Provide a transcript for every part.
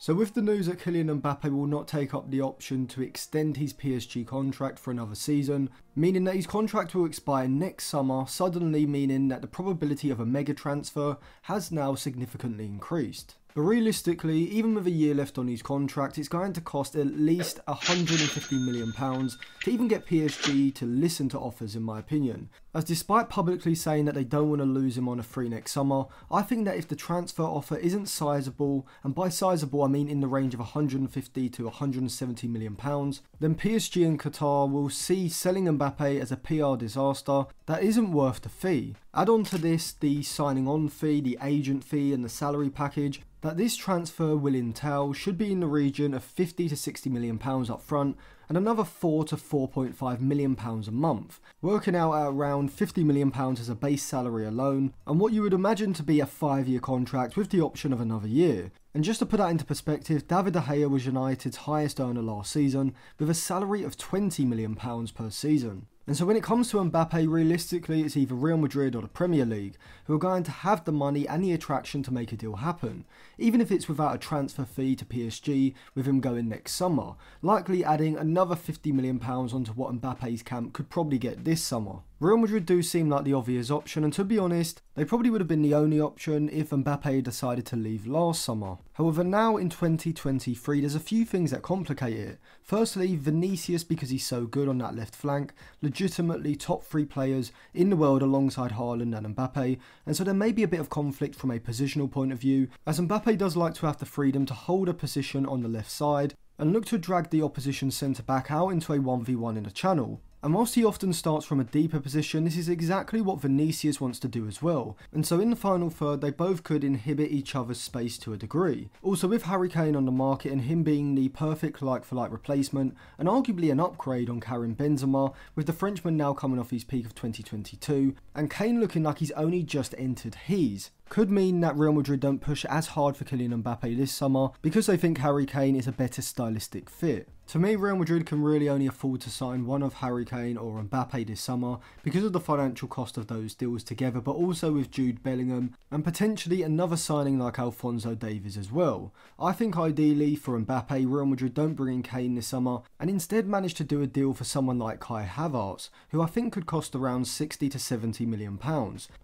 So with the news that Kylian Mbappe will not take up the option to extend his PSG contract for another season, meaning that his contract will expire next summer, suddenly meaning that the probability of a mega transfer has now significantly increased. But realistically, even with a year left on his contract, it's going to cost at least £150 million to even get PSG to listen to offers, in my opinion. As despite publicly saying that they don't want to lose him on a free next summer, I think that if the transfer offer isn't sizable, and by sizable I mean in the range of £150 to £170 million, then PSG and Qatar will see selling Mbappe as a PR disaster that isn't worth the fee. Add on to this the signing on fee, the agent fee and the salary package that this transfer will entail should be in the region of £50 to £60 million up front and another £4 to £4.5 million a month, working out at around £50 million as a base salary alone, and what you would imagine to be a 5-year contract with the option of another year. And just to put that into perspective, David De Gea was United's highest earner last season, with a salary of £20 million per season. And so when it comes to Mbappe, realistically it's either Real Madrid or the Premier League who are going to have the money and the attraction to make a deal happen, even if it's without a transfer fee to PSG with him going next summer, likely adding another £50 million onto what Mbappe's camp could probably get this summer. Real Madrid do seem like the obvious option, and to be honest, they probably would have been the only option if Mbappe decided to leave last summer. However, now in 2023, there's a few things that complicate it. Firstly, Vinicius, because he's so good on that left flank, legitimately top 3 players in the world alongside Haaland and Mbappe, and so there may be a bit of conflict from a positional point of view, as Mbappe does like to have the freedom to hold a position on the left side and look to drag the opposition centre-back out into a 1v1 in the channel. And whilst he often starts from a deeper position, this is exactly what Vinicius wants to do as well. And so in the final third, they both could inhibit each other's space to a degree. Also, with Harry Kane on the market and him being the perfect like-for-like replacement, and arguably an upgrade on Karim Benzema, with the Frenchman now coming off his peak of 2022, and Kane looking like he's only just entered his, could mean that Real Madrid don't push as hard for Kylian Mbappe this summer because they think Harry Kane is a better stylistic fit. To me, Real Madrid can really only afford to sign one of Harry Kane or Mbappe this summer because of the financial cost of those deals together, but also with Jude Bellingham and potentially another signing like Alphonso Davies as well. I think ideally for Mbappe, Real Madrid don't bring in Kane this summer and instead manage to do a deal for someone like Kai Havertz, who I think could cost around £60 to £70 million.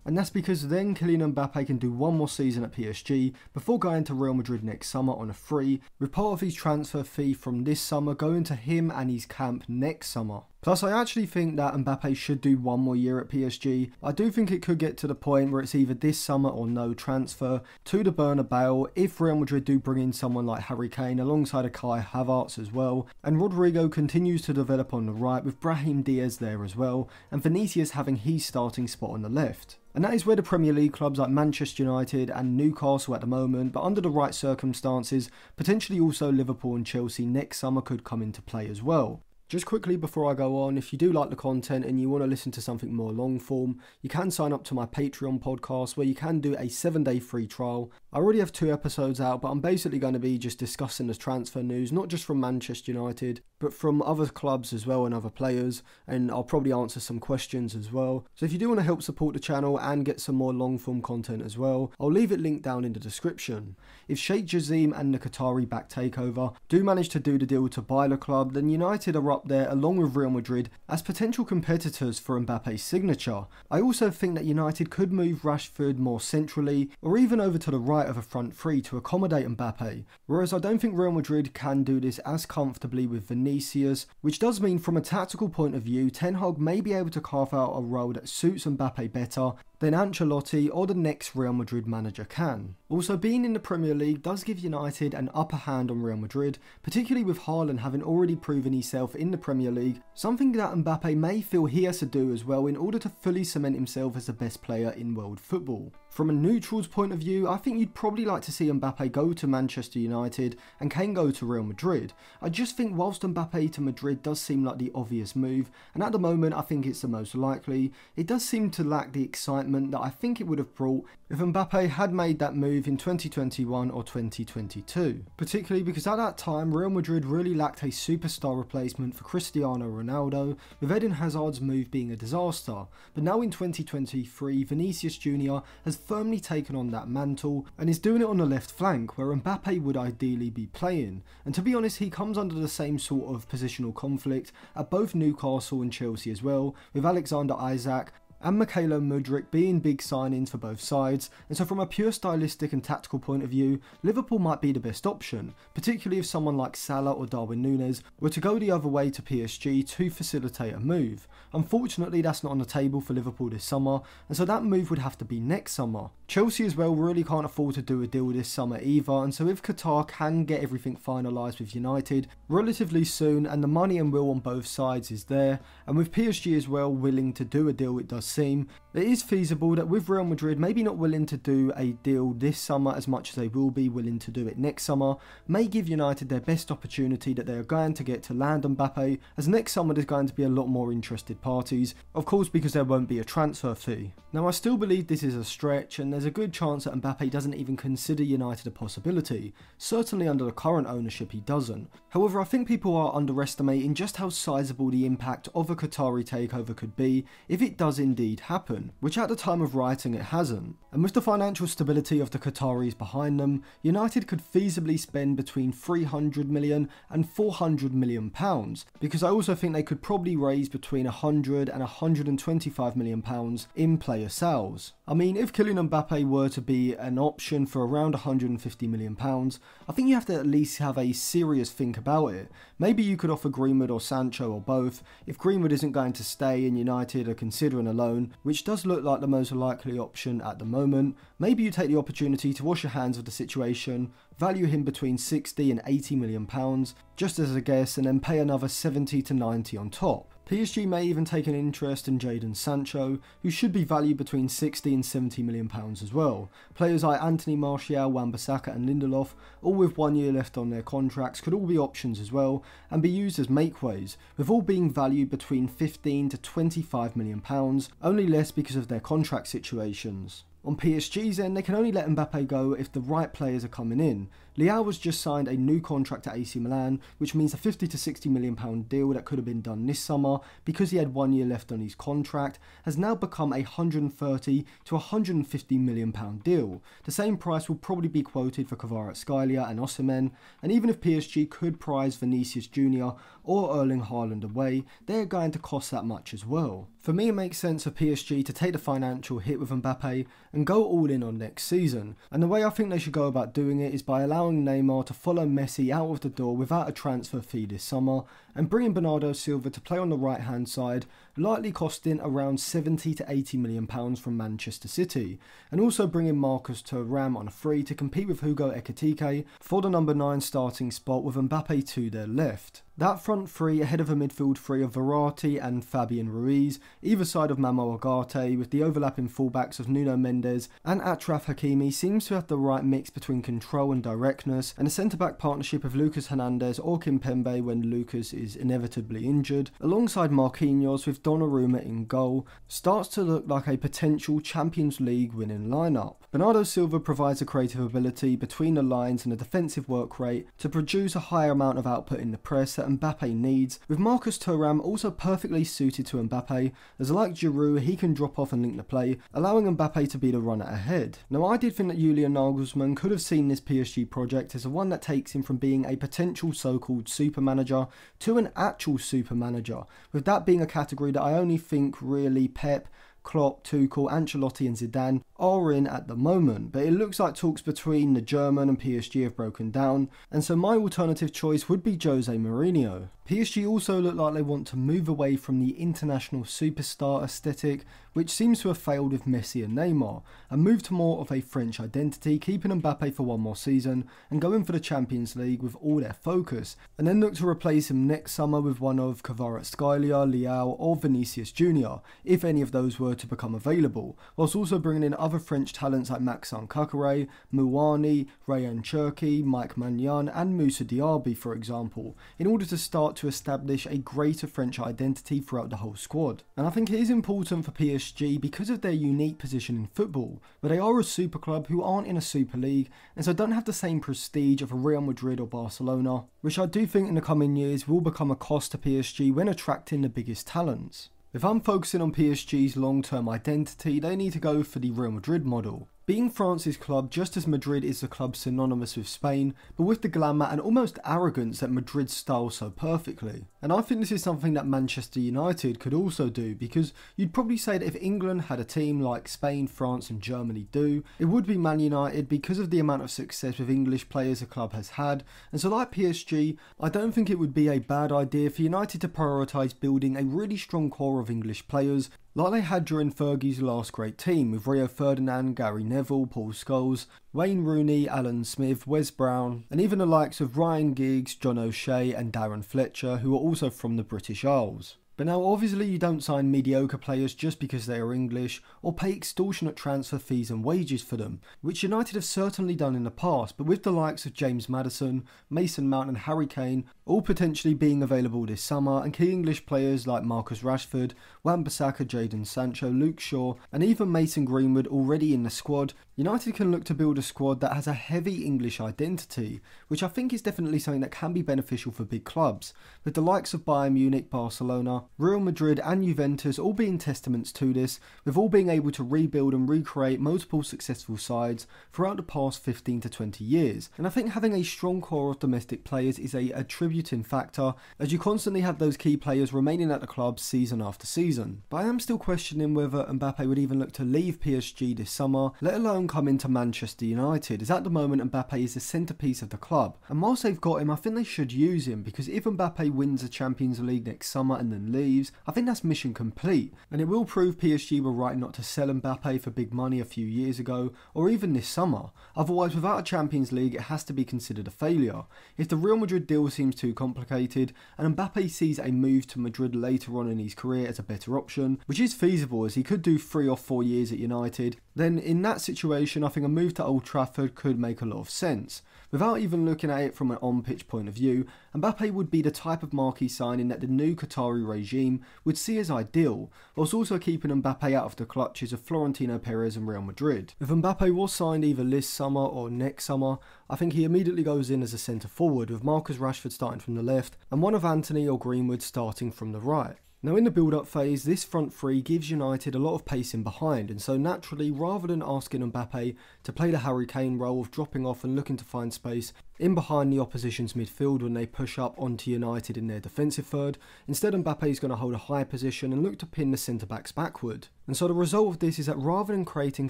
And that's because then Kylian Mbappe can do one more season at PSG before going to Real Madrid next summer on a free, with part of his transfer fee from this summer going to him and his camp next summer. Plus, I actually think that Mbappe should do one more year at PSG. I do think it could get to the point where it's either this summer or no transfer to the Bernabeu if Real Madrid do bring in someone like Harry Kane alongside a Kai Havertz as well, and Rodrigo continues to develop on the right with Brahim Diaz there as well, and Vinicius having his starting spot on the left. And that is where the Premier League clubs like Manchester United and Newcastle at the moment, but under the right circumstances, potentially also Liverpool and Chelsea next summer could come into play as well. Just quickly before I go on, if you do like the content and you want to listen to something more long form, you can sign up to my Patreon podcast where you can do a 7-day free trial. I already have 2 episodes out, but I'm basically going to be just discussing the transfer news, not just from Manchester United, but from other clubs as well and other players, and I'll probably answer some questions as well. So if you do want to help support the channel and get some more long form content as well, I'll leave it linked down in the description. If Sheikh Jassim and the Qatari backed takeover do manage to do the deal to buy the club, then United are up there along with Real Madrid as potential competitors for Mbappe's signature. I also think that United could move Rashford more centrally or even over to the right of a front three to accommodate Mbappe, whereas I don't think Real Madrid can do this as comfortably with Vinicius, which does mean from a tactical point of view, Ten Hag may be able to carve out a role that suits Mbappe better than Ancelotti or the next Real Madrid manager can. Also, being in the Premier League does give United an upper hand on Real Madrid, particularly with Haaland having already proven himself in the Premier League, something that Mbappe may feel he has to do as well in order to fully cement himself as the best player in world football. From a neutral's point of view, I think you'd probably like to see Mbappe go to Manchester United and Kane go to Real Madrid. I just think whilst Mbappe to Madrid does seem like the obvious move, and at the moment I think it's the most likely, it does seem to lack the excitement that I think it would have brought if Mbappe had made that move in 2021 or 2022. Particularly because at that time Real Madrid really lacked a superstar replacement for Cristiano Ronaldo, with Eden Hazard's move being a disaster. But now in 2023, Vinicius Jr. has firmly taken on that mantle and is doing it on the left flank where Mbappe would ideally be playing. And to be honest, he comes under the same sort of positional conflict at both Newcastle and Chelsea as well, with Alexander Isak and Mykhailo Mudryk being big signings for both sides, and so from a pure stylistic and tactical point of view, Liverpool might be the best option, particularly if someone like Salah or Darwin Núñez were to go the other way to PSG to facilitate a move. Unfortunately, that's not on the table for Liverpool this summer, and so that move would have to be next summer. Chelsea as well really can't afford to do a deal this summer either, and so if Qatar can get everything finalised with United relatively soon and the money and will on both sides is there, and with PSG as well willing to do a deal, it does seem, it is feasible that with Real Madrid maybe not willing to do a deal this summer as much as they will be willing to do it next summer, may give United their best opportunity that they are going to get to land Mbappe, as next summer there's going to be a lot more interested parties, of course because there won't be a transfer fee. Now I still believe this is a stretch and there's a good chance that Mbappe doesn't even consider United a possibility, certainly under the current ownership he doesn't. However, I think people are underestimating just how sizable the impact of a Qatari takeover could be if it does indeed happen, which at the time of writing it hasn't. And with the financial stability of the Qataris behind them, United could feasibly spend between 300 million and 400 million pounds, because I also think they could probably raise between 100 and 125 million pounds in player sales. I mean, if Kylian Mbappe were to be an option for around 150 million pounds, I think you have to at least have a serious think about it. Maybe you could offer Greenwood or Sancho or both. If Greenwood isn't going to stay and United are considering a loan, which does look like the most likely option at the moment, maybe you take the opportunity to wash your hands of the situation, value him between 60 and 80 million pounds, just as a guess, and then pay another 70 to 90 on top. PSG may even take an interest in Jadon Sancho, who should be valued between 60 and 70 million pounds as well. Players like Anthony Martial, Wan-Bissaka and Lindelof, all with 1 year left on their contracts, could all be options as well and be used as makeways, with all being valued between 15 to 25 million pounds, only less because of their contract situations. On PSG's end, they can only let Mbappe go if the right players are coming in. Leao has just signed a new contract at AC Milan, which means a 50 to 60 million pound deal that could have been done this summer because he had 1 year left on his contract has now become a 130 to 150 million pound deal. The same price will probably be quoted for Kvaratskhelia and Osimhen, and even if PSG could prize Vinicius Jr. or Erling Haaland away, they're going to cost that much as well. For me, it makes sense for PSG to take the financial hit with Mbappe and go all in on next season, and the way I think they should go about doing it is by allowing Neymar to follow Messi out of the door without a transfer fee this summer, and bringing Bernardo Silva to play on the right hand side, likely costing around 70 to 80 million pounds from Manchester City, and also bringing Marcus Thuram on a free to compete with Hugo Ekitike for the number 9 starting spot with Mbappe to their left. That front three ahead of a midfield three of Verratti and Fabian Ruiz, either side of Mamo Ugarte, with the overlapping fullbacks of Nuno Mendes and Achraf Hakimi, seems to have the right mix between control and directness, and a centre-back partnership of Lucas Hernandez or Kimpembe when Lucas is inevitably injured, alongside Marquinhos with Donnarumma in goal, starts to look like a potential Champions League winning lineup. Bernardo Silva provides a creative ability between the lines and a defensive work rate to produce a higher amount of output in the press that Mbappe needs, with Marcus Thuram also perfectly suited to Mbappe, as like Giroud he can drop off and link the play, allowing Mbappe to be the runner ahead. Now I did think that Julian Nagelsmann could have seen this PSG project as the one that takes him from being a potential so-called super manager to an actual super manager, with that being a category that I only think really Pep, Klopp, Tuchel, Ancelotti and Zidane are in at the moment, but it looks like talks between the German and PSG have broken down, and so my alternative choice would be Jose Mourinho. PSG also look like they want to move away from the international superstar aesthetic, which seems to have failed with Messi and Neymar, and move to more of a French identity, keeping Mbappe for one more season and going for the Champions League with all their focus, and then look to replace him next summer with one of Kvaratskhelia, Leao or Vinicius Jr., if any of those were to become available, whilst also bringing in other French talents like Maxime Kakare, Mouani, Rayan Cherki, Mike Maignan and Moussa Diaby for example, in order to start to establish a greater French identity throughout the whole squad. And I think it is important for PSG because of their unique position in football, where they are a super club who aren't in a super league and so don't have the same prestige of a Real Madrid or Barcelona, which I do think in the coming years will become a cost to PSG when attracting the biggest talents. If I'm focusing on PSG's long-term identity, they need to go for the Real Madrid model, Being France's club just as Madrid is the club synonymous with Spain, but with the glamour and almost arrogance that Madrid styles so perfectly. And I think this is something that Manchester United could also do, because you'd probably say that if England had a team like Spain, France and Germany do, it would be Man United because of the amount of success with English players the club has had. And so like PSG, I don't think it would be a bad idea for United to prioritise building a really strong core of English players, like they had during Fergie's last great team, with Rio Ferdinand, Gary Neville, Paul Scholes, Wayne Rooney, Alan Smith, Wes Brown, and even the likes of Ryan Giggs, John O'Shea and Darren Fletcher, who are also from the British Isles. But now obviously you don't sign mediocre players just because they are English, or pay extortionate transfer fees and wages for them, which United have certainly done in the past, but with the likes of James Maddison, Mason Mount and Harry Kane all potentially being available this summer, and key English players like Marcus Rashford, Wan-Bissaka, Jadon Sancho, Luke Shaw and even Mason Greenwood already in the squad, United can look to build a squad that has a heavy English identity, which I think is definitely something that can be beneficial for big clubs, with the likes of Bayern Munich, Barcelona, Real Madrid and Juventus all being testaments to this, with all being able to rebuild and recreate multiple successful sides throughout the past 15 to 20 years. And I think having a strong core of domestic players is a attributing factor, as you constantly have those key players remaining at the club season after season. But I am still questioning whether Mbappe would even look to leave PSG this summer, let alone come into Manchester United, as at the moment Mbappe is the centrepiece of the club. And whilst they've got him, I think they should use him, because if Mbappe wins the Champions League next summer and then leaves, I think that's mission complete. And it will prove PSG were right not to sell Mbappe for big money a few years ago, or even this summer. Otherwise, without a Champions League, it has to be considered a failure. If the Real Madrid deal seems too complicated, and Mbappe sees a move to Madrid later on in his career as a better option, which is feasible as he could do 3 or 4 years at United, then in that situation I think a move to Old Trafford could make a lot of sense. Without even looking at it from an on-pitch point of view, Mbappe would be the type of marquee signing that the new Qatari regime would see as ideal, whilst also keeping Mbappe out of the clutches of Florentino Perez and Real Madrid. If Mbappe was signed either this summer or next summer, I think he immediately goes in as a centre forward, with Marcus Rashford starting from the left and one of Antony or Greenwood starting from the right. Now in the build-up phase, this front three gives United a lot of pace in behind, and so naturally, rather than asking Mbappe to play the Harry Kane role of dropping off and looking to find space in behind the opposition's midfield when they push up onto United in their defensive third, instead Mbappe is going to hold a high position and look to pin the centre-backs backward. And so the result of this is that rather than creating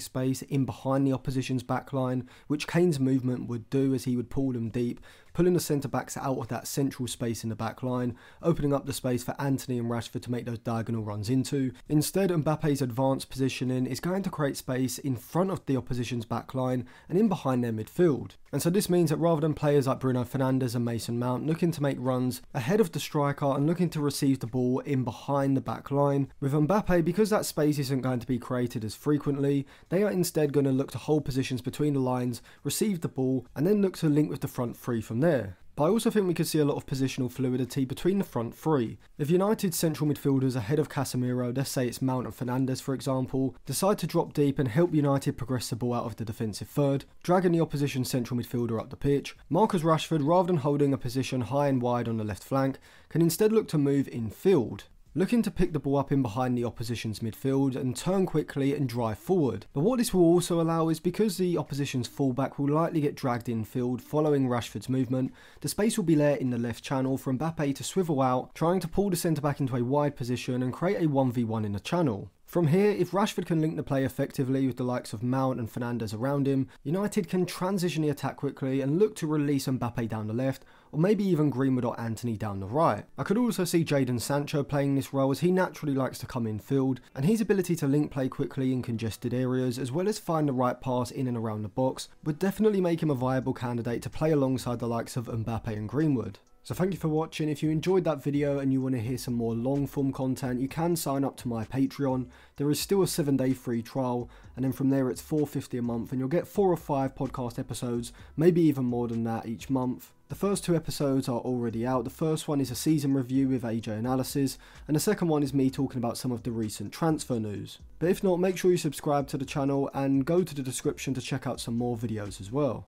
space in behind the opposition's backline, which Kane's movement would do as he would pull them deep, pulling the centre-backs out of that central space in the back line, opening up the space for Antony and Rashford to make those diagonal runs into. Instead, Mbappe's advanced positioning is going to create space in front of the opposition's back line and in behind their midfield. And so this means that rather than players like Bruno Fernandes and Mason Mount looking to make runs ahead of the striker and looking to receive the ball in behind the back line, with Mbappe, because that space isn't going to be created as frequently, they are instead going to look to hold positions between the lines, receive the ball, and then look to link with the front three from there. But I also think we could see a lot of positional fluidity between the front three. If United's central midfielders ahead of Casemiro, let's say it's Mount and Fernandes for example, decide to drop deep and help United progress the ball out of the defensive third, dragging the opposition central midfielder up the pitch, Marcus Rashford, rather than holding a position high and wide on the left flank, can instead look to move in field, looking to pick the ball up in behind the opposition's midfield and turn quickly and drive forward. But what this will also allow is, because the opposition's fullback will likely get dragged in field following Rashford's movement, the space will be there in the left channel for Mbappe to swivel out, trying to pull the centre-back into a wide position and create a 1v1 in the channel. From here, if Rashford can link the play effectively with the likes of Mount and Fernandes around him, United can transition the attack quickly and look to release Mbappe down the left, or maybe even Greenwood or Antony down the right. I could also see Jadon Sancho playing this role, as he naturally likes to come in field, and his ability to link play quickly in congested areas as well as find the right pass in and around the box would definitely make him a viable candidate to play alongside the likes of Mbappe and Greenwood. So thank you for watching. If you enjoyed that video and you want to hear some more long form content, you can sign up to my Patreon. There is still a 7-day free trial, and then from there it's $4.50 a month, and you'll get 4 or 5 podcast episodes, maybe even more than that each month. The first 2 episodes are already out. The first one is a season review with AJ analysis, and the second one is me talking about some of the recent transfer news. But if not, make sure you subscribe to the channel and go to the description to check out some more videos as well.